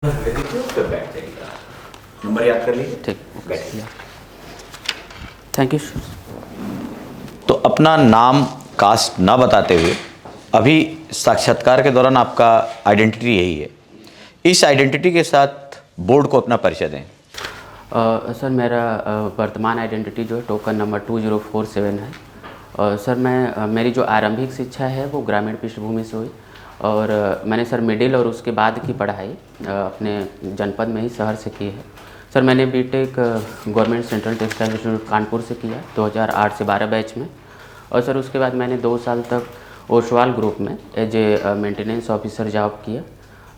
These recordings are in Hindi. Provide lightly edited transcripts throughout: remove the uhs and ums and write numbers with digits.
फिर बैठ जाइएगा, नंबर याद कर लीजिए। ठीक, बैठिए। Thank you. तो अपना नाम कास्ट ना बताते हुए अभी साक्षात्कार के दौरान आपका आइडेंटिटी यही है, इस आइडेंटिटी के साथ बोर्ड को अपना परिचय दें। सर मेरा वर्तमान आइडेंटिटी जो है टोकन नंबर 2047 है। सर मेरी जो आरंभिक शिक्षा है वो ग्रामीण पृष्ठभूमि से हुई और मैंने सर मिडिल और उसके बाद की पढ़ाई अपने जनपद में ही शहर से की है। सर मैंने BTech government central textile institute Kanpur से किया 2008 से 12 बैच में। और सर उसके बाद मैंने 2 साल तक ओसवाल ग्रुप में as a maintenance officer job किया।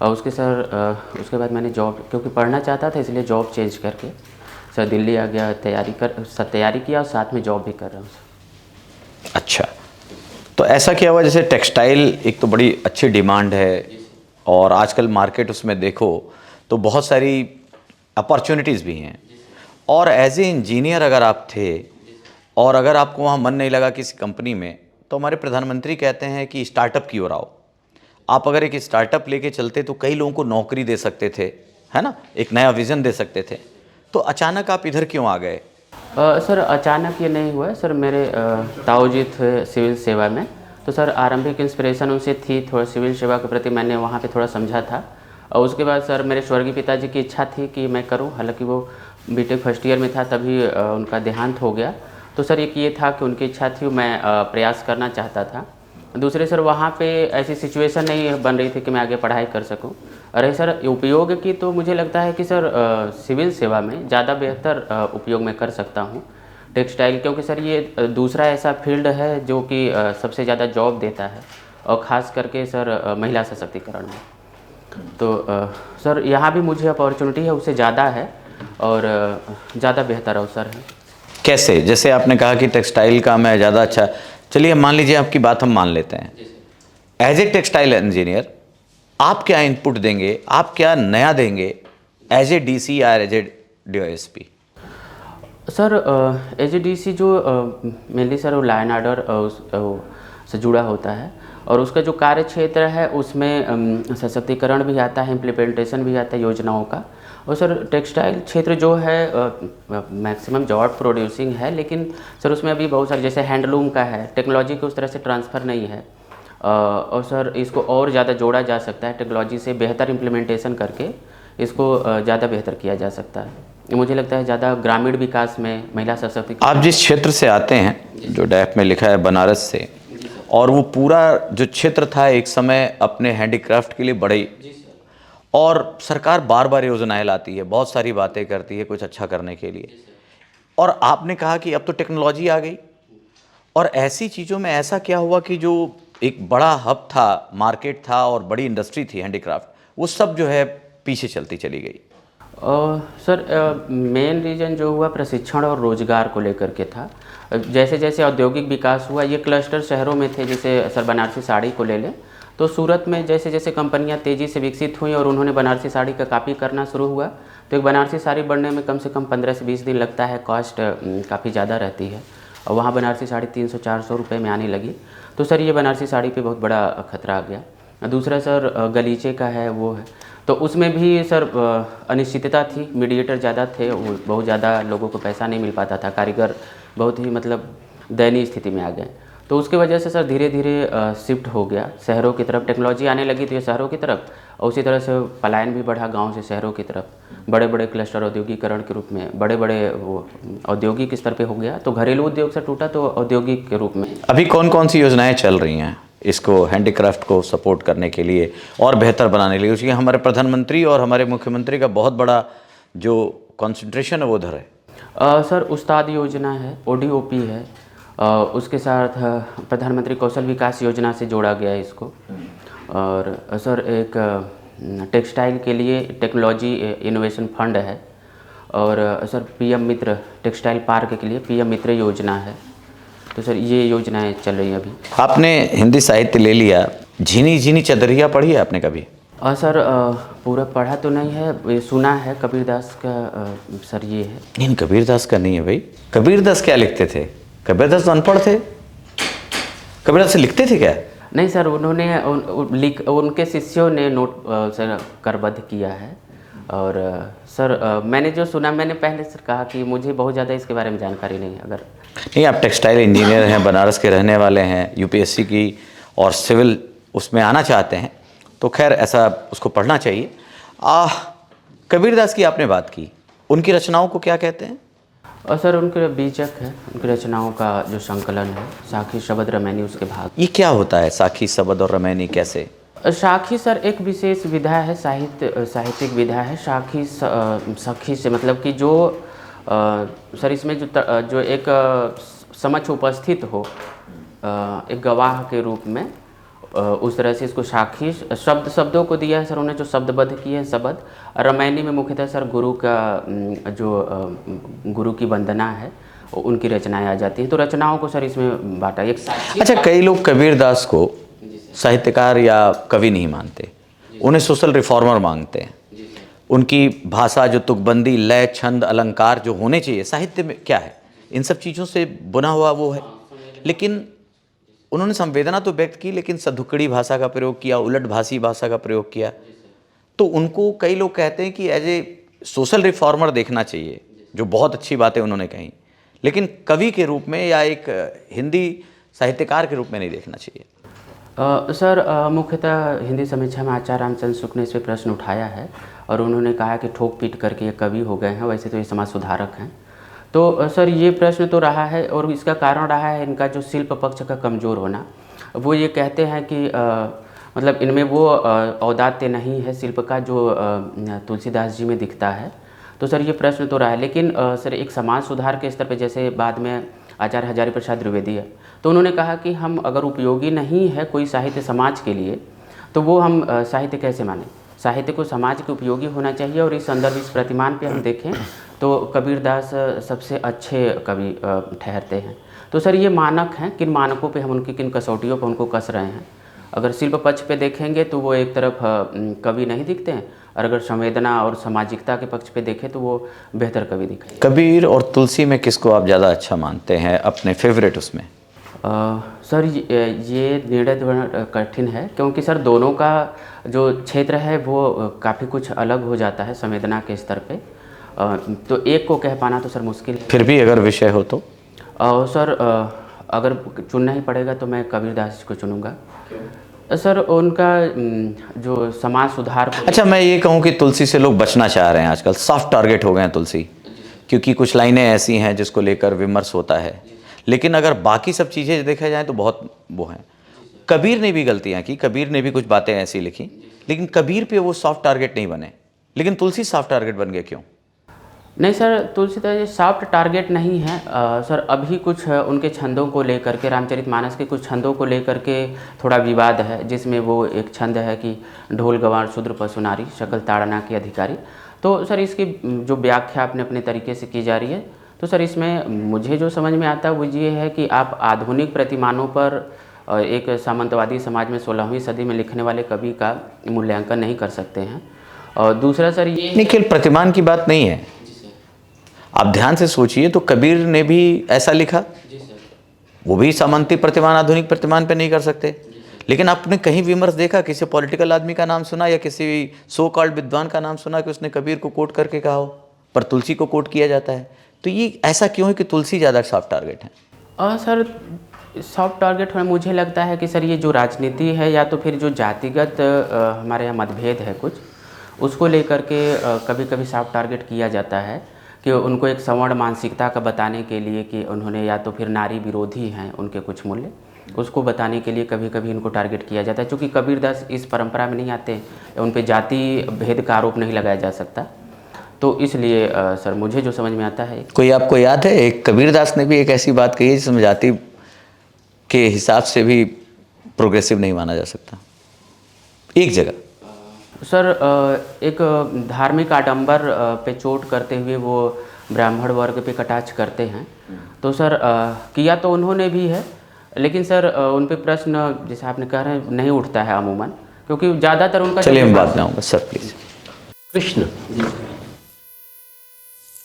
और उसके बाद मैंने जॉब क्योंकि पढ़ना चाहता था इसलिए जॉब चेंज करके सर दिल्ली आ गया, तैयारी किया और साथ में जॉब भी कर रहा हूँ सर। अच्छा, तो ऐसा क्या हुआ, जैसे टेक्सटाइल एक तो बड़ी अच्छी डिमांड है और आजकल मार्केट उसमें देखो तो बहुत सारी अपॉर्चुनिटीज़ भी हैं, और एज ए इंजीनियर अगर आप थे और अगर आपको वहाँ मन नहीं लगा किसी कंपनी में, तो हमारे प्रधानमंत्री कहते हैं कि स्टार्टअप की ओर आओ। आप अगर एक स्टार्टअप लेके चलते तो कई लोगों को नौकरी दे सकते थे, है ना, एक नया विज़न दे सकते थे। तो अचानक आप इधर क्यों आ गए? सर अचानक ये नहीं हुआ। सर मेरे ताऊजी थे सिविल सेवा में, तो सर आरंभिक इंस्पिरेशन उनसे थी, थोड़ा सिविल सेवा के प्रति मैंने वहाँ पे थोड़ा समझा था। और उसके बाद सर मेरे स्वर्गीय पिताजी की इच्छा थी कि मैं करूँ, हालांकि वो बीटेक फर्स्ट ईयर में था तभी उनका देहांत हो गया। तो सर एक ये था कि उनकी इच्छा थी, मैं प्रयास करना चाहता था। दूसरे सर वहाँ पे ऐसी सिचुएशन नहीं बन रही थी कि मैं आगे पढ़ाई कर सकूँ। अरे सर उपयोग की तो मुझे लगता है कि सर सिविल सेवा में ज़्यादा बेहतर उपयोग मैं कर सकता हूँ टेक्सटाइल, क्योंकि सर ये दूसरा ऐसा फील्ड है जो कि सबसे ज़्यादा जॉब देता है और ख़ास करके सर महिला सशक्तिकरण में। तो सर यहाँ भी मुझे अपॉर्चुनिटी है उससे ज़्यादा है और ज़्यादा बेहतर अवसर है। कैसे? जैसे आपने कहा कि टेक्सटाइल का मैं ज़्यादा अच्छा, चलिए मान लीजिए आपकी बात हम मान लेते हैं। एज ए टेक्सटाइल इंजीनियर आप क्या इनपुट देंगे, आप क्या नया देंगे एज ए डीसी या as a DOSP? Sir as a DC जो मेनली सर वो लाइन आर्डर से जुड़ा होता है और उसका जो कार्य क्षेत्र है उसमें सशक्तिकरण भी आता है, इम्प्लीमेंटेशन भी आता है योजनाओं का। और सर टेक्सटाइल क्षेत्र जो है मैक्सिमम जॉब प्रोड्यूसिंग है, लेकिन सर उसमें अभी बहुत सारे जैसे हैंडलूम का है, टेक्नोलॉजी को उस तरह से ट्रांसफ़र नहीं है। और सर इसको और ज़्यादा जोड़ा जा सकता है, टेक्नोलॉजी से बेहतर इम्प्लीमेंटेशन करके इसको ज़्यादा बेहतर किया जा सकता है। मुझे लगता है ज़्यादा ग्रामीण विकास में महिला सशक्तिकरण। आप जिस क्षेत्र से आते हैं, जो डैप में लिखा है बनारस से, और वो पूरा जो क्षेत्र था एक समय अपने हैंडीक्राफ्ट के लिए बड़े, और सरकार बार बार योजनाएं लाती है, बहुत सारी बातें करती है कुछ अच्छा करने के लिए, और आपने कहा कि अब तो टेक्नोलॉजी आ गई, और ऐसी चीज़ों में ऐसा क्या हुआ कि जो एक बड़ा हब था, मार्केट था और बड़ी इंडस्ट्री थी हैंडीक्राफ्ट, वो सब जो है पीछे चलती चली गई? सर मेन रीज़न जो हुआ प्रशिक्षण और रोज़गार को लेकर के था। जैसे जैसे औद्योगिक विकास हुआ, ये क्लस्टर शहरों में थे, जैसे सर बनारसी साड़ी को ले लें तो सूरत में जैसे जैसे कंपनियां तेज़ी से विकसित हुई और उन्होंने बनारसी साड़ी का कॉपी करना शुरू हुआ, तो एक बनारसी साड़ी बनने में कम से कम 15 से 20 दिन लगता है, कॉस्ट काफ़ी ज़्यादा रहती है। और वहाँ बनारसी साड़ी 300-400 रुपये में आने लगी। तो सर ये बनारसी साड़ी पे बहुत बड़ा खतरा आ गया। दूसरा सर गलीचे का है, वो है, तो उसमें भी सर अनिश्चितता थी, मीडिएटर ज़्यादा थे, वो बहुत ज़्यादा लोगों को पैसा नहीं मिल पाता था, कारीगर बहुत ही मतलब दयनीय स्थिति में आ गए। तो उसकी वजह से सर धीरे धीरे शिफ्ट हो गया शहरों की तरफ, टेक्नोलॉजी आने लगी तो ये शहरों की तरफ, और उसी तरह से पलायन भी बढ़ा गांव से शहरों की तरफ। बड़े बड़े क्लस्टर औद्योगिकरण के रूप में बड़े बड़े वो औद्योगिक स्तर पे हो गया, तो घरेलू उद्योग से टूटा तो औद्योगिक के रूप में। अभी कौन कौन सी योजनाएं चल रही हैं इसको हैंडीक्राफ्ट को सपोर्ट करने के लिए और बेहतर बनाने के लिए? उसकी हमारे प्रधानमंत्री और हमारे मुख्यमंत्री का बहुत बड़ा जो कॉन्सेंट्रेशन है वो उधर है। सर उस्ताद योजना है, ODOP है, उसके साथ प्रधानमंत्री कौशल विकास योजना से जोड़ा गया है इसको। और सर एक टेक्सटाइल के लिए टेक्नोलॉजी इनोवेशन फंड है। और सर PM मित्र टेक्सटाइल पार्क के लिए PM मित्र योजना है। तो सर ये योजनाएं चल रही हैं अभी। आपने हिंदी साहित्य ले लिया, झीनी झीनी चदरिया पढ़ी है आपने कभी? और सर पूरा पढ़ा तो नहीं है, ये सुना है, कबीरदास का सर ये है। नहीं, कबीरदास का नहीं है भाई। कबीरदास क्या लिखते थे? कबीरदास तो अनपढ़ थे। कबीरदास से लिखते थे क्या? नहीं सर, उन्होंने उनके शिष्यों ने नोट सर करबद्ध किया है और सर मैंने जो सुना, मैंने पहले सर कहा कि मुझे बहुत ज़्यादा इसके बारे में जानकारी नहीं है। अगर नहीं, आप टेक्सटाइल इंजीनियर हैं, बनारस के रहने वाले हैं, यूपीएससी की और सिविल उसमें आना चाहते हैं, तो खैर ऐसा उसको पढ़ना चाहिए। कबीरदास की आपने बात की, उनकी रचनाओं को क्या कहते हैं? और सर उनके बीजक है, उनकी रचनाओं का जो संकलन है, साखी शबद रमैनी उसके भाग। ये क्या होता है साखी, शबद और रमैनी, कैसे? साखी सर एक विशेष विधा है, साहित्यिक विधा है। साखी सखी से मतलब कि जो सर इसमें जो एक समक्ष उपस्थित हो, एक गवाह के रूप में, उस तरह से इसको साखी शब्दों को दिया है सर उन्होंने, जो शब्दबद्ध किए हैं शब्द। रमैनी में मुख्यतः सर गुरु का जो गुरु की वंदना है उनकी रचनाएं आ जाती हैं। तो रचनाओं को सर इसमें बांटा। एक अच्छा, कई लोग कबीरदास को साहित्यकार या कवि नहीं मानते, उन्हें सोशल रिफॉर्मर मांगते हैं। उनकी भाषा जो तुकबंदी, लय, छंद, अलंकार जो होने चाहिए साहित्य में, क्या है, इन सब चीज़ों से बुना हुआ वो है। लेकिन उन्होंने संवेदना तो व्यक्त की, लेकिन सधुकड़ी भाषा का प्रयोग किया, उलट भाषी भाषा का प्रयोग किया। तो उनको कई लोग कहते हैं कि एज ए सोशल रिफॉर्मर देखना चाहिए, जो बहुत अच्छी बातें उन्होंने कही, लेकिन कवि के रूप में या एक हिंदी साहित्यकार के रूप में नहीं देखना चाहिए। सर मुख्यतः हिंदी समीक्षा में आचार्य रामचंद्र शुक्ल ने इस पर प्रश्न उठाया है और उन्होंने कहा कि ठोक पीट करके ये कवि हो गए हैं, वैसे तो ये समाज सुधारक हैं। तो सर ये प्रश्न तो रहा है और इसका कारण रहा है इनका जो शिल्प पक्ष का कमज़ोर होना। वो ये कहते हैं कि मतलब इनमें वो औदात्य नहीं है शिल्प का जो तुलसीदास जी में दिखता है। तो सर ये प्रश्न तो रहा है, लेकिन सर एक समाज सुधार के स्तर पे, जैसे बाद में आचार्य हजारी प्रसाद द्विवेदी है, तो उन्होंने कहा कि हम अगर उपयोगी नहीं है कोई साहित्य समाज के लिए, तो वो हम साहित्य कैसे माने। साहित्य को समाज के उपयोगी होना चाहिए। और इस संदर्भ, इस प्रतिमान पे हम देखें तो कबीरदास सबसे अच्छे कवि ठहरते हैं। तो सर ये मानक हैं, किन मानकों पे हम उनकी, किन कसौटियों पर उनको कस रहे हैं। अगर शिल्प पक्ष पे देखेंगे तो वो एक तरफ कवि नहीं दिखते हैं, और अगर संवेदना और सामाजिकता के पक्ष पे देखें तो वो बेहतर कवि दिखते हैं। कबीर और तुलसी में किसको आप ज़्यादा अच्छा मानते हैं, अपने फेवरेट उसमें? सर ये निर्णय थोड़ा कठिन है, क्योंकि सर दोनों का जो क्षेत्र है वो काफ़ी कुछ अलग हो जाता है संवेदना के स्तर पे। तो एक को कह पाना तो सर मुश्किल है। फिर भी अगर विषय हो तो? सर अगर चुनना ही पड़ेगा तो मैं कबीरदास जी को चुनूँगा। सर उनका जो समाज सुधार। अच्छा, मैं ये कहूँ कि तुलसी से लोग बचना चाह रहे हैं आजकल, सॉफ्ट टारगेट हो गए हैं तुलसी, क्योंकि कुछ लाइनें ऐसी हैं जिसको लेकर विमर्श होता है। लेकिन अगर बाकी सब चीज़ें देखा जाए तो बहुत वो हैं। कबीर ने भी गलतियाँ की, कबीर ने भी कुछ बातें ऐसी लिखी, लेकिन कबीर पे वो सॉफ्ट टारगेट नहीं बने, लेकिन तुलसी सॉफ्ट टारगेट बन गए, क्यों? नहीं sir, Tulsidas ji soft target नहीं है। सर अभी कुछ उनके छंदों को लेकर के, रामचरितमानस के कुछ छंदों को लेकर के थोड़ा विवाद है, जिसमें वो एक छंद है कि ढोल गवार शूद्र पशु नारी सकल ताड़ना के अधिकारी। तो सर इसकी जो व्याख्या अपने अपने तरीके से की जा रही है। तो सर इसमें मुझे जो समझ में आता है वो ये है कि आप आधुनिक प्रतिमानों पर एक सामंतवादी समाज में 16वीं सदी में लिखने वाले कवि का मूल्यांकन नहीं कर सकते हैं। और दूसरा सर ये नहीं, केवल प्रतिमान की बात नहीं है, आप ध्यान से सोचिए तो कबीर ने भी ऐसा लिखा, वो भी सामंती प्रतिमान आधुनिक प्रतिमान पे नहीं कर सकते। लेकिन आपने कहीं विमर्श देखा, किसी पॉलिटिकल आदमी का नाम सुना या किसी सो कॉल्ड विद्वान का नाम सुना कि उसने कबीर को कोट करके कहा हो, पर तुलसी को कोट किया जाता है? तो ये ऐसा क्यों है कि तुलसी ज़्यादा सॉफ्ट टारगेट है? सर सॉफ्ट टारगेट में मुझे लगता है कि सर ये जो राजनीति है या तो फिर जो जातिगत हमारे यहाँ मतभेद है कुछ, उसको लेकर के कभी कभी सॉफ्ट टारगेट किया जाता है कि उनको एक सवर्ण मानसिकता का बताने के लिए कि उन्होंने या तो फिर नारी विरोधी हैं उनके कुछ मूल्य, उसको बताने के लिए कभी कभी इनको टारगेट किया जाता है। चूँकि कबीरदास इस परंपरा में नहीं आते, उन पे जाति भेद का आरोप नहीं लगाया जा सकता। तो इसलिए सर मुझे जो समझ में आता है। कोई आपको याद है, एक कबीरदास ने भी एक ऐसी बात कही है जिसमें जाति के हिसाब से भी प्रोग्रेसिव नहीं माना जा सकता, एक जगह? सर एक धार्मिक आडंबर पे चोट करते हुए वो ब्राह्मण वर्ग पे कटाक्ष करते हैं। तो सर किया तो उन्होंने भी है, लेकिन सर उन पे प्रश्न जैसे आपने कह रहे हैं नहीं उठता है अमूमन, क्योंकि ज़्यादातर उनका। चलिए हम बात लाऊंगा सर प्लीज। कृष्ण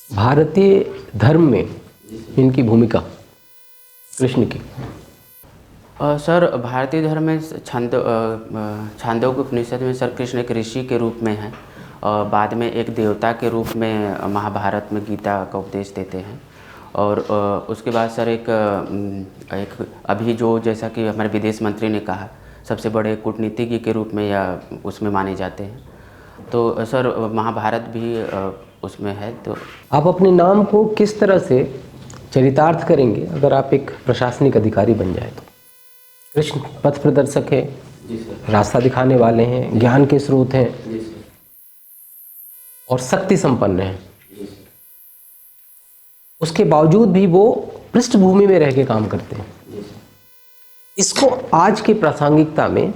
भारतीय धर्म में इनकी भूमिका, कृष्ण की। सर भारतीय धर्म में छांदोग्य उपनिषद में सर कृष्ण एक ऋषि के रूप में है, और बाद में एक देवता के रूप में महाभारत में गीता का उपदेश देते हैं। और उसके बाद सर एक अभी जो जैसा कि हमारे विदेश मंत्री ने कहा, सबसे बड़े कूटनीतिज्ञ के रूप में या उसमें माने जाते हैं। तो सर महाभारत भी उसमें है। तो आप अपने नाम को किस तरह से चरितार्थ करेंगे अगर आप एक प्रशासनिक अधिकारी बन जाए तो? कृष्ण पथ प्रदर्शक है, रास्ता दिखाने वाले हैं, ज्ञान के स्रोत हैं और शक्ति संपन्न हैं। उसके बावजूद भी वो पृष्ठभूमि में रह के काम करते हैं। इसको आज की प्रासंगिकता में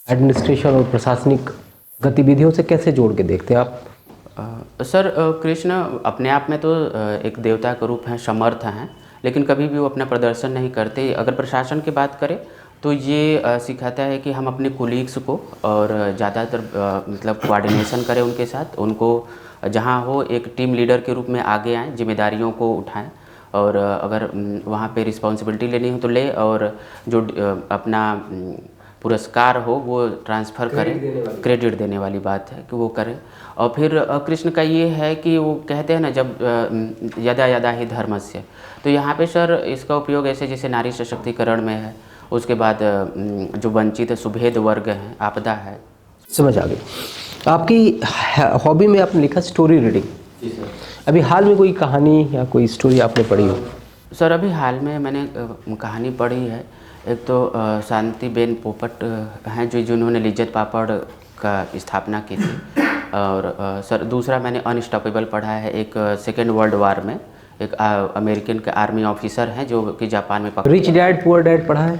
एडमिनिस्ट्रेशन और प्रशासनिक गतिविधियों से कैसे जोड़ के देखते हैं आप? सर कृष्ण अपने आप में तो एक देवता का रूप है, समर्थ हैं, लेकिन कभी भी वो अपना प्रदर्शन नहीं करते। अगर प्रशासन की बात करें तो ये सिखाता है कि हम अपने कोलीग्स को और ज़्यादातर मतलब कोऑर्डिनेशन करें उनके साथ, उनको जहाँ हो एक टीम लीडर के रूप में आगे आएँ, जिम्मेदारियों को उठाएं और अगर वहाँ पे रिस्पॉन्सिबिलिटी लेनी हो तो ले, और जो अपना पुरस्कार हो वो ट्रांसफ़र करें, क्रेडिट देने वाली बात है कि वो करें। और फिर कृष्ण का ये है कि वो कहते हैं ना, जब यदा यदा ही धर्मस्य, तो यहाँ पे सर इसका उपयोग ऐसे जैसे नारी सशक्तिकरण में है, उसके बाद जो वंचित सुभेद वर्ग हैं, आपदा है। समझ आ गई। आपकी हॉबी में आपने लिखा स्टोरी रीडिंग। जी सर। अभी हाल में कोई कहानी या कोई स्टोरी आपने पढ़ी हो? सर अभी हाल में मैंने कहानी पढ़ी है। एक तो शांतिबेन पोपट हैं जिन्होंने लिज्जत पापड़ का स्थापना की थी। और सर दूसरा मैंने अनस्टॉपेबल पढ़ा है। एक सेकेंड वर्ल्ड वार में एक अमेरिकन के आर्मी ऑफिसर हैं जो कि जापान में पकड़े। रिच डैड पुअर डैड पढ़ा है?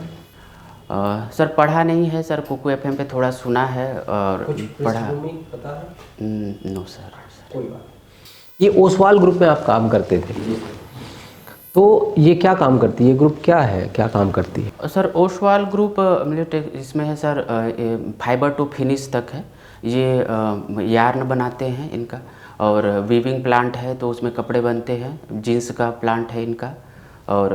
सर पढ़ा नहीं है सर, कुकू एफएम पे थोड़ा सुना है और पढ़ा। पता है? No sir. कोई बात। ये ओसवाल ग्रुप में आप काम करते थे, तो ये क्या काम करती है? ये ग्रुप क्या है, क्या काम करती है? सर ओसवाल ग्रुप इसमें है सर फाइबर टू फिनिश तक है। ये यार्न बनाते हैं इनका, और वीविंग प्लांट है तो उसमें कपड़े बनते हैं। जीन्स का प्लांट है इनका। और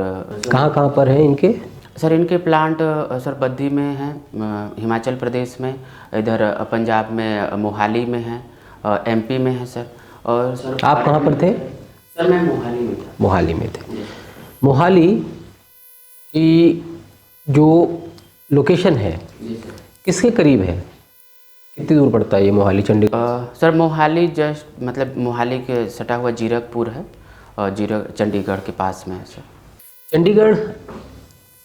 कहाँ पर है इनके? सर इनके प्लांट सर बद्दी में हैं, हिमाचल प्रदेश में, इधर पंजाब में मोहाली में है, एमपी में है सर। और सर आप कहाँ पर थे? सर मैं मोहाली में था। मोहाली में थे। मोहाली की जो लोकेशन है किसके करीब है? कितनी दूर पड़ता है ये मोहाली चंडीगढ़? सर मोहाली जस्ट मतलब मोहाली के सटा हुआ जीरकपुर है, और चंडीगढ़ के पास में है सर। चंडीगढ़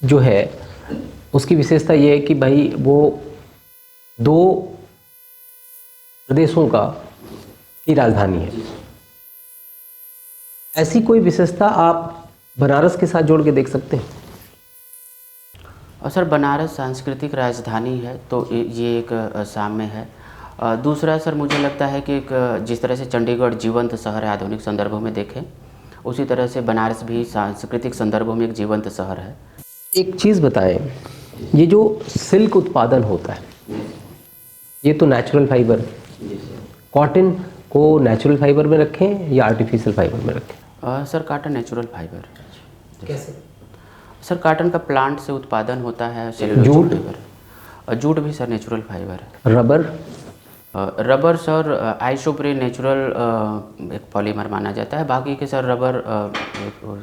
जो है उसकी विशेषता ये है कि भाई वो दो प्रदेशों की राजधानी है। ऐसी कोई विशेषता आप बनारस के साथ जोड़ के देख सकते हैं? और सर बनारस सांस्कृतिक राजधानी है तो ये एक साम्य है। दूसरा सर मुझे लगता है कि एक जिस तरह से चंडीगढ़ जीवंत शहर है आधुनिक संदर्भों में देखें, उसी तरह से बनारस भी सांस्कृतिक संदर्भों में एक जीवंत शहर है। एक चीज़ बताएं, ये जो सिल्क उत्पादन होता है ये तो नेचुरल फाइबर, कॉटन को नेचुरल फाइबर में रखें या आर्टिफिशियल फाइबर में रखें? Sir cotton natural fibre. कैसे? सर कॉटन का प्लांट से उत्पादन होता है। जूट? जूट भी सर नेचुरल फाइबर है। Rubber? Rubber sir isoprene natural एक पॉलीमर माना जाता है। बाकी के सर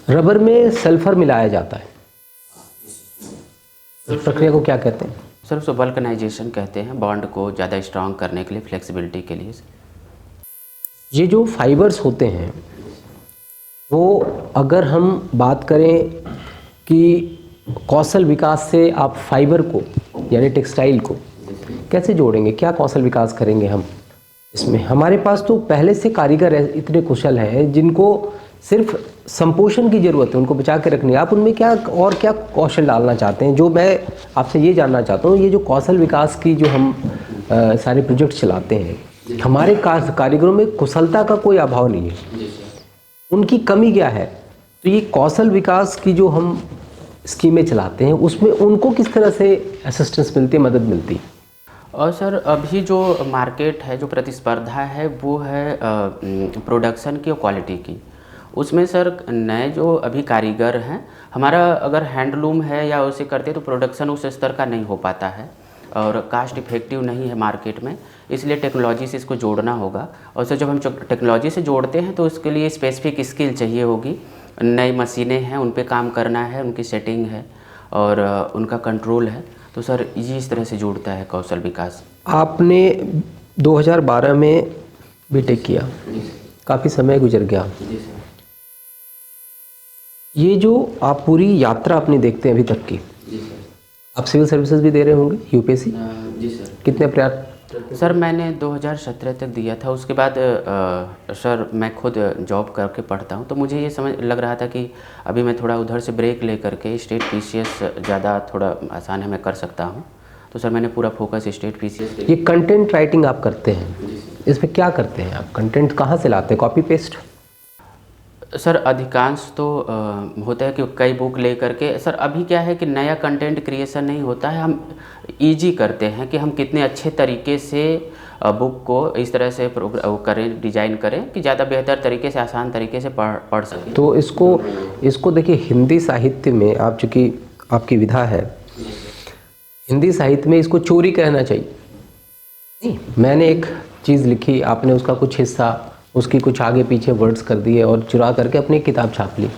रबर में सल्फर मिलाया जाता है। इस प्रक्रिया को क्या कहते हैं? सर उसको वल्कनाइजेशन कहते हैं, बॉन्ड को ज़्यादा स्ट्रांग करने के लिए, फ्लेक्सिबिलिटी के लिए। ये जो फाइबर्स होते हैं वो अगर हम बात करें कि कौशल विकास से आप फाइबर को यानी टेक्सटाइल को कैसे जोड़ेंगे, क्या कौशल विकास करेंगे हम इसमें? हमारे पास तो पहले से कारीगर इतने कुशल हैं जिनको सिर्फ संपोषण की ज़रूरत है, उनको बचा के रखनी है। आप उनमें क्या कौशल डालना चाहते हैं? जो मैं आपसे ये जानना चाहता हूँ, ये जो कौशल विकास की जो हम सारे प्रोजेक्ट चलाते हैं, हमारे कारीगरों में कुशलता का कोई अभाव नहीं है, उनकी कमी क्या है? तो ये कौशल विकास की जो हम स्कीमें चलाते हैं उसमें उनको किस तरह से असिस्टेंस मिलती है, मदद मिलती है? और सर अभी जो मार्केट है, जो प्रतिस्पर्धा है वो है प्रोडक्शन की और क्वालिटी की। उसमें सर नए जो अभी कारीगर हैं, हमारा अगर हैंडलूम है या उसे करते तो प्रोडक्शन उस स्तर का नहीं हो पाता है और कास्ट इफेक्टिव नहीं है मार्केट में। इसलिए टेक्नोलॉजी से इसको जोड़ना होगा। और सर जब हम टेक्नोलॉजी से जोड़ते हैं तो उसके लिए स्पेसिफिक स्किल चाहिए होगी, नई मशीनें हैं उन पे काम करना है, उनकी सेटिंग है और उनका कंट्रोल है। तो सर ये इस तरह से जुड़ता है कौशल विकास। आपने 2012 में बीटेक किया, काफ़ी समय गुजर गया। जी सर। ये जो आप पूरी यात्रा अपनी देखते हैं अभी तक की, जी सर। आप सिविल सर्विसेज भी दे रहे होंगे, यूपीएससी? जी सर। कितने प्रयास? सर मैंने 2017 तक दिया था। उसके बाद सर मैं खुद जॉब करके पढ़ता हूँ, तो मुझे ये समझ लग रहा था कि अभी मैं थोड़ा उधर से ब्रेक ले करके स्टेट पीसीएस ज़्यादा थोड़ा आसान है, मैं कर सकता हूँ। तो सर मैंने पूरा फोकस स्टेट पीसीएस। ये कंटेंट राइटिंग आप करते हैं, इसमें क्या करते हैं आप? कंटेंट कहाँ से लाते हैं? Copy paste? सर अधिकांश तो होता है कि कई बुक ले करके। सर अभी क्या है कि नया कंटेंट क्रिएशन नहीं होता है, हम इजी करते हैं कि हम कितने अच्छे तरीके से बुक को इस तरह से करें, डिजाइन करें कि ज़्यादा बेहतर तरीके से, आसान तरीके से पढ़ सकें। तो इसको देखिए, हिंदी साहित्य में आप चूँकि आपकी विधा है, हिंदी साहित्य में इसको चोरी कहना चाहिए। नहीं, मैंने एक चीज़ लिखी, आपने उसका कुछ हिस्सा, उसकी कुछ आगे पीछे वर्ड्स कर दिए और चुरा करके अपनी किताब छाप ली।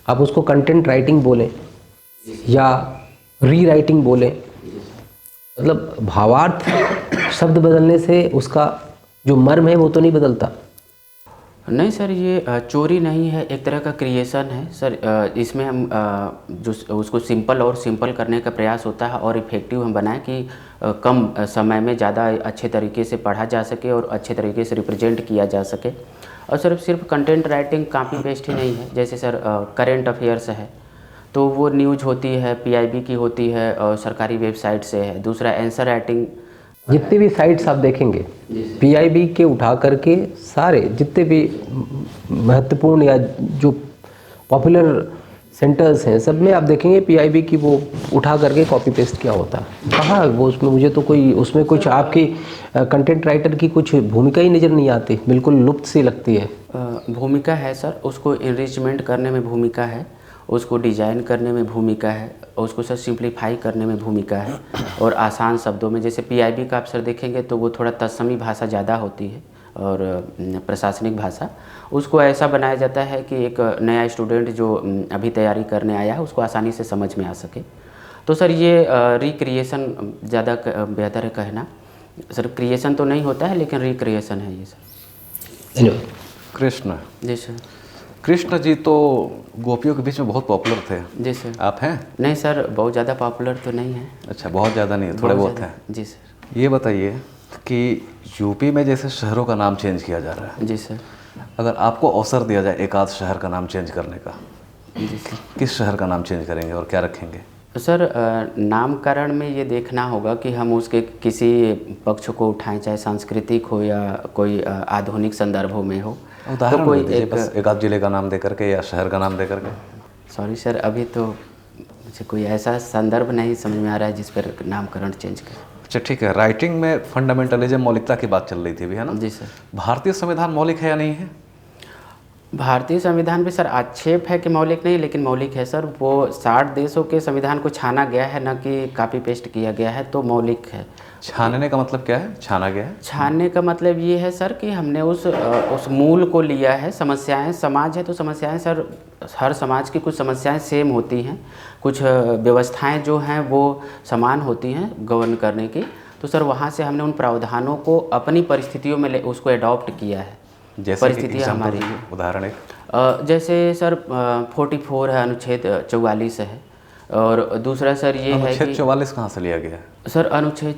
आप उसको कंटेंट राइटिंग बोलें या री राइटिंग बोलें, मतलब भावार्थ शब्द बदलने से उसका जो मर्म है वो तो नहीं बदलता। नहीं सर, ये चोरी नहीं है, एक तरह का क्रिएशन है सर। इसमें हम जो उसको सिंपल और सिंपल करने का प्रयास होता है और इफ़ेक्टिव हम बनाएं कि कम समय में ज़्यादा अच्छे तरीके से पढ़ा जा सके और अच्छे तरीके से रिप्रेजेंट किया जा सके। और सर सिर्फ कंटेंट राइटिंग कॉपी पेस्ट ही नहीं है। जैसे सर करेंट अफेयर्स है तो वो न्यूज़ होती है, पीआईबी की होती है और सरकारी वेबसाइट से है। दूसरा आंसर राइटिंग, जितने भी साइट्स आप देखेंगे पीआईबी के उठा करके सारे जितने भी महत्वपूर्ण या जो पॉपुलर सेंटर्स हैं सब में आप देखेंगे पीआईबी की वो उठा करके कॉपी पेस्ट किया होता है। कहाँ वो, उसमें मुझे तो कोई उसमें कुछ आपकी कंटेंट राइटर की कुछ भूमिका ही नज़र नहीं आती, बिल्कुल लुप्त सी लगती है। भूमिका है सर, उसको इनरिचमेंट करने में भूमिका है, उसको डिज़ाइन करने में भूमिका है, और उसको सर सिंप्लीफाई करने में भूमिका है और आसान शब्दों में। जैसे पीआईबी का आप सर देखेंगे तो वो थोड़ा तत्समी भाषा ज़्यादा होती है और प्रशासनिक भाषा, उसको ऐसा बनाया जाता है कि एक नया स्टूडेंट जो अभी तैयारी करने आया है उसको आसानी से समझ में आ सके। तो सर ये रिक्रिएशन ज़्यादा बेहतर है कहना। सर क्रिएशन तो नहीं होता है लेकिन रिक्रिएशन है ये सर। कृष्ण जी सर। कृष्ण जी तो गोपियों के बीच में बहुत पॉपुलर थे। जी सर। आप हैं? नहीं सर, बहुत ज़्यादा पॉपुलर तो नहीं है। अच्छा, बहुत ज़्यादा नहीं है, थोड़े बहुत हैं। जी सर। ये बताइए कि यूपी में जैसे शहरों का नाम चेंज किया जा रहा है, जी सर। अगर आपको अवसर दिया जाए एक आध शहर का नाम चेंज करने का, जी सर। किस शहर का नाम चेंज करेंगे और क्या रखेंगे? सर नामकरण में ये देखना होगा कि हम उसके किसी पक्ष को उठाएं, चाहे सांस्कृतिक हो या कोई आधुनिक संदर्भों में हो। उदाहरण तो कोई दीजिए, बस एक आध जिले का नाम दे करके या शहर का नाम दे करके। सॉरी सर, अभी तो मुझे कोई ऐसा संदर्भ नहीं समझ में आ रहा है जिस पर नामकरण चेंज करें। अच्छा ठीक है, राइटिंग में फंडामेंटलिज्म, मौलिकता की बात चल रही थी अभी, है ना? जी सर। भारतीय संविधान मौलिक है या नहीं है? भारतीय संविधान पे सर आक्षेप है कि मौलिक नहीं, लेकिन मौलिक है सर। वो 60 देशों के संविधान को छाना गया है, न कि कॉपी पेस्ट किया गया है, तो मौलिक है। छानने का मतलब क्या है? छाना गया है? छानने का मतलब ये है सर कि हमने उस मूल को लिया है। समस्याएं, समाज है तो समस्याएं सर, हर समाज की कुछ समस्याएं सेम होती हैं, कुछ व्यवस्थाएं जो हैं वो समान होती हैं गवर्न करने की। तो सर वहाँ से हमने उन प्रावधानों को अपनी परिस्थितियों में उसको एडॉप्ट किया है। जैसे परिस्थितियाँ हमारी, उदाहरण एक जैसे सर 44 है, अनुच्छेद 44 है। और दूसरा सर ये है कि अनुच्छेद 44 कहाँ से लिया गया है? सर अनुच्छेद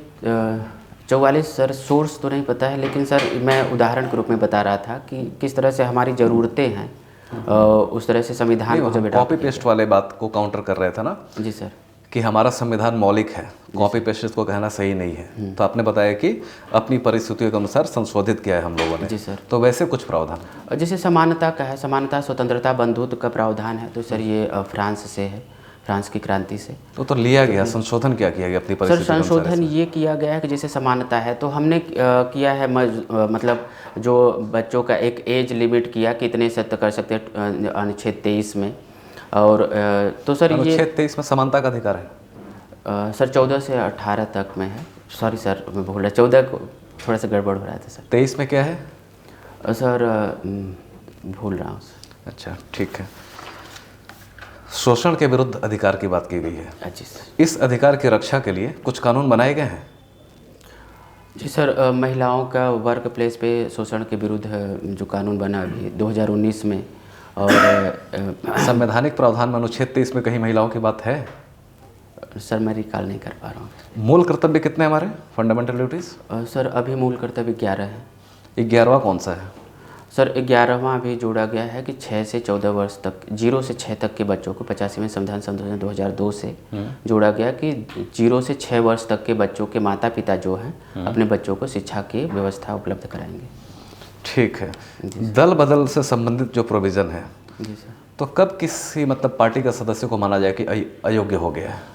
44 सर सोर्स तो नहीं पता है, लेकिन सर मैं उदाहरण के रूप में बता रहा था कि किस तरह से हमारी ज़रूरतें हैं, उस तरह से संविधान को जब कॉपी पेस्ट वाले बात को काउंटर कर रहे थे ना जी सर, कि हमारा संविधान मौलिक है, कॉपी पेस्ट को कहना सही नहीं है। तो आपने बताया कि अपनी परिस्थितियों के अनुसार संशोधित किया है हम लोगों ने। जी सर। तो वैसे कुछ प्रावधान, जैसे समानता का है, समानता, स्वतंत्रता, बंधुत्व का प्रावधान है। तो सर ये फ्रांस से है, फ्रांस की क्रांति से। तो लिया गया, संशोधन क्या किया गया अपनी सर परिस्थिति के अनुसार? संशोधन ये किया गया है कि जैसे समानता है तो हमने किया है मतलब जो बच्चों का एक एज लिमिट किया कि इतने से कर सकते हैं अनुच्छेद 23 में। और तो सर ये अनुच्छेद 23 में समानता का अधिकार है? सर 14 से 18 तक में है। सॉरी सर, मैं भूल रहा, 14 थोड़ा सा गड़बड़ हो रहा था सर। 23 में क्या है? सर भूल रहा हूँ सर। अच्छा, ठीक है। शोषण के विरुद्ध अधिकार की बात की गई है। जी सर। इस अधिकार की रक्षा के लिए कुछ कानून बनाए गए हैं? जी सर, महिलाओं का वर्क प्लेस पे शोषण के विरुद्ध जो कानून बना अभी 2019 में, और संवैधानिक प्रावधान में अनुच्छेद 23 में कहीं महिलाओं की बात है? सर मैं रिकॉल नहीं कर पा रहा हूँ। मूल कर्तव्य कितने हमारे फंडामेंटल ड्यूटीज? सर अभी मूल कर्तव्य 11 है। 11वां कौन सा है? सर 11वां अभी जोड़ा गया है कि 6 से 14 वर्ष तक, 0 से 6 तक के बच्चों को 85वें संविधान संशोधन 2002 से जोड़ा गया कि 0 से 6 वर्ष तक के बच्चों के माता पिता जो हैं अपने बच्चों को शिक्षा की व्यवस्था उपलब्ध कराएंगे। ठीक है। दल बदल से संबंधित जो प्रोविज़न है, जी सर। तो कब किसी मतलब पार्टी का सदस्य को माना जाए कि अयोग्य हो गया है?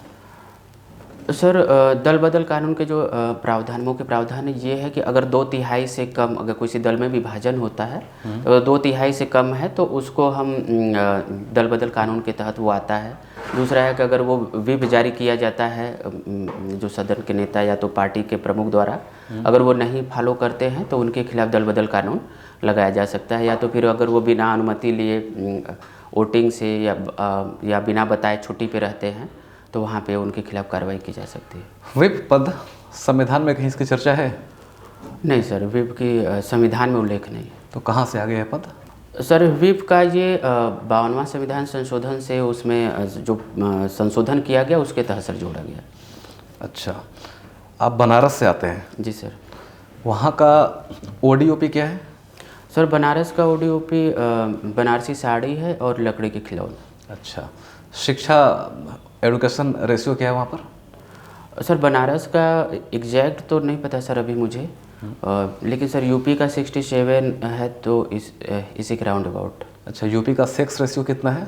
सर दल बदल कानून के जो प्रावधान, मुख्य प्रावधान ये है कि अगर 2/3 से कम, अगर किसी दल में विभाजन होता है तो 2/3 से कम है तो उसको हम दल बदल कानून के तहत वो आता है। दूसरा है कि अगर वो व्हिप जारी किया जाता है जो सदन के नेता या तो पार्टी के प्रमुख द्वारा, अगर वो नहीं फॉलो करते हैं तो उनके खिलाफ दल बदल कानून लगाया जा सकता है। या तो फिर अगर वो बिना अनुमति लिए वोटिंग से या बिना बताए छुट्टी पे रहते हैं तो वहाँ पे उनके खिलाफ कार्रवाई की जा सकती है। व्हिप पद संविधान में कहीं इसकी चर्चा है? नहीं सर, व्हिप की संविधान में उल्लेख नहीं है। तो कहाँ से आ गया है पद? सर व्हिप का ये 52वां संविधान संशोधन से उसमें जो संशोधन किया गया उसके तहत सर जोड़ा गया। अच्छा, आप बनारस से आते हैं? जी सर। वहाँ का ODOP क्या है? सर बनारस का ODOP बनारसी साड़ी है और लकड़ी के खिलौने। अच्छा, शिक्षा एजुकेशन रेशियो क्या है वहाँ पर? सर बनारस का एग्जैक्ट तो नहीं पता सर अभी मुझे, लेकिन सर यूपी का 67 है तो इसी के राउंड अबाउट। अच्छा, यूपी का सेक्स रेशियो कितना है?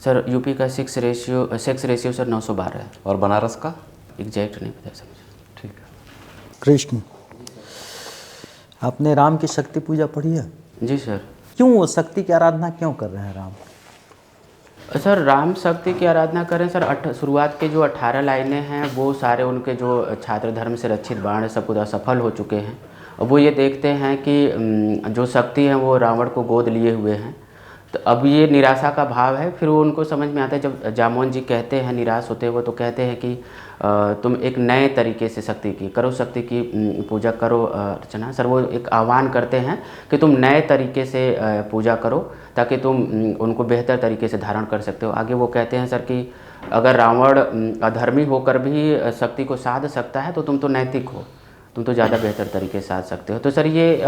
सर यूपी का सेक्स रेशियो सर 912 है। और बनारस का? एग्जैक्ट नहीं पता सर मुझे। ठीक है। कृष्ण, आपने राम की शक्ति पूजा पढ़ी है? जी सर। क्यों वो शक्ति की आराधना क्यों कर रहे हैं राम? सर राम शक्ति की आराधना करें सर, शुरुआत के जो 18 लाइनें हैं वो सारे उनके जो छात्र धर्म से रक्षित बाण सब कुछ असफल हो चुके हैं। और वो ये देखते हैं कि जो शक्ति है वो रावण को गोद लिए हुए हैं। तो अब ये निराशा का भाव है। फिर वो उनको समझ में आता है जब जामोन जी कहते हैं, निराश होते हैं वो, तो कहते हैं कि तुम एक नए तरीके से शक्ति की करो, शक्ति की पूजा करो, अर्चना। सर वो एक आह्वान करते हैं कि तुम नए तरीके से पूजा करो ताकि तुम उनको बेहतर तरीके से धारण कर सकते हो। आगे वो कहते हैं सर कि अगर रावण अधर्मी होकर भी शक्ति को साध सकता है तो तुम तो नैतिक हो, तुम तो ज़्यादा बेहतर तरीके से साध सकते हो। तो सर ये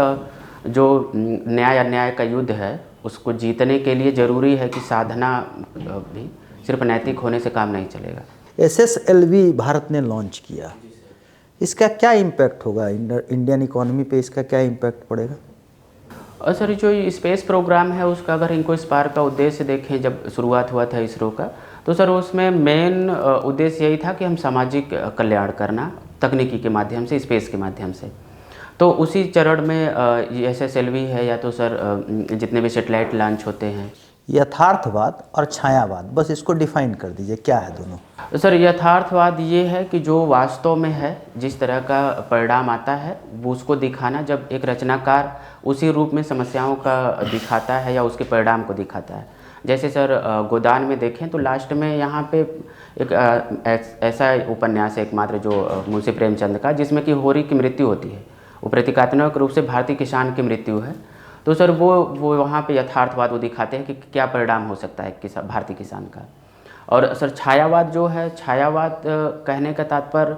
जो न्याय अन्याय का युद्ध है उसको जीतने के लिए ज़रूरी है कि साधना भी, सिर्फ नैतिक होने से काम नहीं चलेगा। SSLV भारत ने लॉन्च किया, इसका क्या इम्पैक्ट होगा इंडियन इकोनॉमी पे? इसका क्या इम्पैक्ट पड़ेगा? और सर जो स्पेस प्रोग्राम है उसका अगर इनको स्पार्क का उद्देश्य देखें, जब शुरुआत हुआ था इसरो का, तो सर उसमें मेन उद्देश्य यही था कि हम सामाजिक कल्याण करना तकनीकी के माध्यम से, स्पेस के माध्यम से। तो उसी चरण में SSLV है या तो सर जितने भी सेटेलाइट लॉन्च होते हैं। यथार्थवाद और छायावाद, बस इसको डिफाइन कर दीजिए, क्या है दोनों? सर यथार्थवाद ये है कि जो वास्तव में है, जिस तरह का परिणाम आता है वो उसको दिखाना। जब एक रचनाकार उसी रूप में समस्याओं का दिखाता है या उसके परिणाम को दिखाता है। जैसे सर गोदान में देखें तो लास्ट में यहाँ पे एक ऐसा उपन्यास है एकमात्र जो मुंशी प्रेमचंद का, जिसमें कि होरी की मृत्यु होती है। वो प्रतीकात्मक रूप से भारतीय किसान की मृत्यु है। तो सर वो वहाँ पे यथार्थवाद वो दिखाते हैं कि क्या परिणाम हो सकता है भारतीय किसान का। और सर छायावाद जो है, छायावाद कहने का तात्पर्य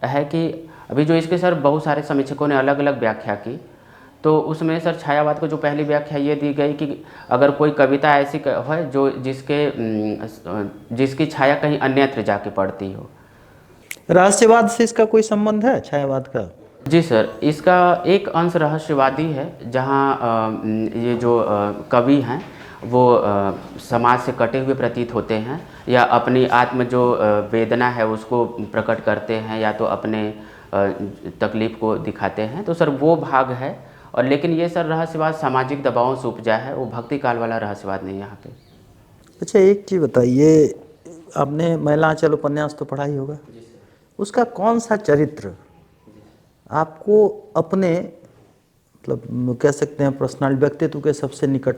है कि अभी जो इसके सर बहुत सारे समीक्षकों ने अलग अलग व्याख्या की, तो उसमें सर छायावाद को जो पहली व्याख्या ये दी गई कि अगर कोई कविता ऐसी है जो जिसकी छाया कहीं अन्यत्र जाके पड़ती हो। रहस्यवाद से इसका कोई संबंध है छायावाद का? जी सर, इसका एक अंश रहस्यवादी है, जहाँ ये जो कवि हैं वो समाज से कटे हुए प्रतीत होते हैं या अपनी आत्म जो वेदना है उसको प्रकट करते हैं या तो अपने तकलीफ को दिखाते हैं। तो सर वो भाग है। और लेकिन ये सर रहस्यवाद सामाजिक दबावों से उपजा है, वो भक्ति काल वाला रहस्यवाद नहीं यहाँ पे। अच्छा एक चीज़ बताइए, आपने महिला आंचल उपन्यास तो पढ़ा ही होगा, उसका कौन सा चरित्र आपको अपने मतलब कह सकते हैं पर्सनल व्यक्तित्व के सबसे निकट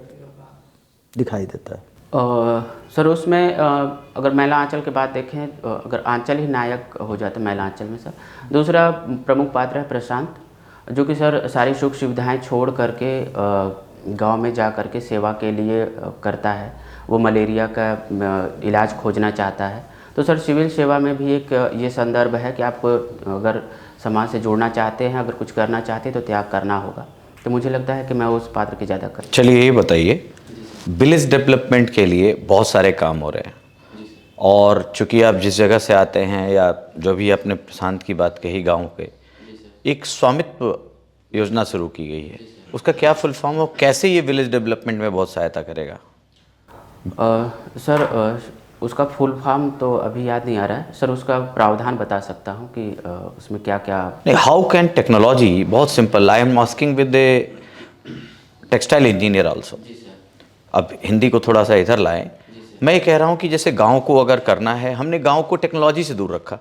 दिखाई देता है? सर उसमें अगर महिला आंचल की बात देखें, अगर आंचल ही नायक हो जाता महिला आंचल में सर। दूसरा प्रमुख पात्र है प्रशांत, जो कि सर सारी सुख सुविधाएं छोड़ करके गांव में जा करके सेवा के लिए करता है। वो मलेरिया का इलाज खोजना चाहता है। तो सर सिविल सेवा में भी एक ये संदर्भ है कि आप अगर समाज से जुड़ना चाहते हैं, अगर कुछ करना चाहते हैं तो त्याग करना होगा। तो मुझे लगता है कि मैं उस पात्र की ज़्यादा कर। चलिए ये बताइए, विलेज डेवलपमेंट के लिए बहुत सारे काम हो रहे हैं, और चूंकि आप जिस जगह से आते हैं या जो भी आपने प्रशांत की बात कही गांव के, एक स्वामित्व योजना शुरू की गई है, उसका क्या फुल फॉर्म है, कैसे ये विलेज डेवलपमेंट में बहुत सहायता करेगा? सर उसका फुल फॉर्म तो अभी याद नहीं आ रहा है सर, उसका प्रावधान बता सकता हूँ कि उसमें क्या क्या। नहीं, हाउ कैन टेक्नोलॉजी, बहुत simple, I am asking with the textile engineer also. अब हिंदी को थोड़ा सा इधर लाएं। मैं ये कह रहा हूँ कि जैसे गांव को अगर करना है, हमने गांव को टेक्नोलॉजी से दूर रखा,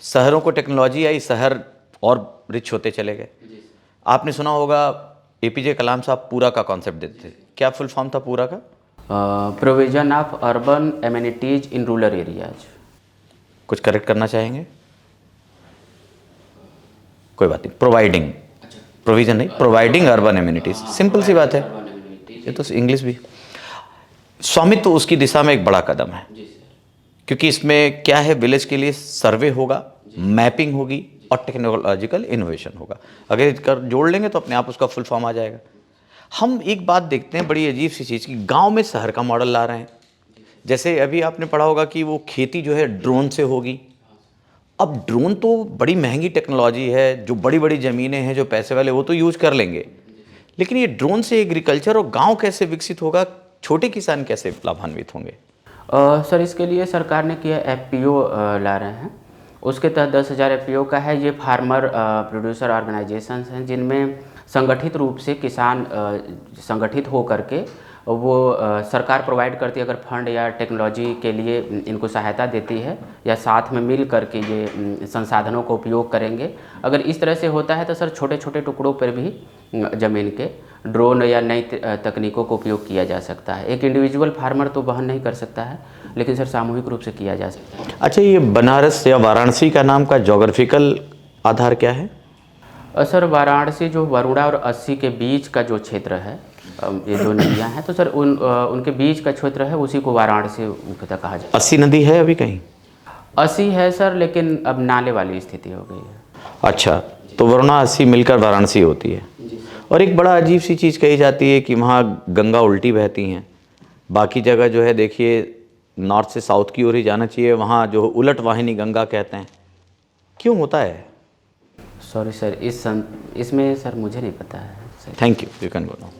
शहरों को टेक्नोलॉजी आई, शहर और रिच होते चले गए। आपने सुना होगा एपीजे कलाम साहब पूरा का कॉन्सेप्ट देते थे, क्या फुल फॉर्म था पूरा का? Provision of urban amenities in rural areas. कुछ करेक्ट करना चाहेंगे? कोई बात नहीं, प्रोवाइडिंग, प्रोविजन नहीं, प्रोवाइडिंग अर्बन एमिनिटीज, सिंपल सी बात है। ये तो इंग्लिश भी। स्वामित्व तो उसकी दिशा में एक बड़ा कदम है, क्योंकि इसमें क्या है, विलेज के लिए सर्वे होगा, मैपिंग होगी और टेक्नोलॉजिकल इनोवेशन होगा। अगर इसका जोड़ लेंगे तो अपने आप उसका फुल फॉर्म आ जाएगा। हम एक बात देखते हैं बड़ी अजीब सी चीज़ की, गांव में शहर का मॉडल ला रहे हैं। जैसे अभी आपने पढ़ा होगा कि वो खेती जो है ड्रोन से होगी। अब ड्रोन तो बड़ी महंगी टेक्नोलॉजी है, जो बड़ी बड़ी ज़मीनें हैं, जो पैसे वाले वो तो यूज कर लेंगे, लेकिन ये ड्रोन से एग्रीकल्चर और गांव कैसे विकसित होगा, छोटे किसान कैसे लाभान्वित होंगे? सर इसके लिए सरकार ने किया FPO ला रहे हैं, उसके तहत 10,000 FPO का है। ये फार्मर प्रोड्यूसर ऑर्गेनाइजेशंस हैं, जिनमें संगठित रूप से किसान संगठित हो करके वो सरकार प्रोवाइड करती है, अगर फंड या टेक्नोलॉजी के लिए इनको सहायता देती है, या साथ में मिल करके ये संसाधनों का उपयोग करेंगे। अगर इस तरह से होता है तो सर छोटे छोटे टुकड़ों पर भी ज़मीन के ड्रोन या नई तकनीकों का उपयोग किया जा सकता है। एक इंडिविजुअल फार्मर तो वहन नहीं कर सकता है, लेकिन सर सामूहिक रूप से किया जा सकता है। अच्छा, ये बनारस या वाराणसी का नाम का जोग्राफिकल आधार क्या है? सर वाराणसी जो वरुणा और अस्सी के बीच का जो क्षेत्र है, ये दो नदियाँ हैं, तो सर उनके बीच का क्षेत्र है, उसी को वाराणसी मुख्यतः कहा जाता है। अस्सी नदी है अभी कहीं? अस्सी है सर, लेकिन अब नाले वाली स्थिति हो गई है। अच्छा, तो वरुणा अस्सी मिलकर वाराणसी होती है। और एक बड़ा अजीब सी चीज़ कही जाती है कि वहाँ गंगा उल्टी बहती हैं, बाकी जगह जो है देखिए नॉर्थ से साउथ की ओर ही जाना चाहिए, वहाँ जो उलट वाहिनी गंगा कहते हैं, क्यों होता है? सॉरी सर, इसमें सर मुझे नहीं पता है। Thank you, you can go now.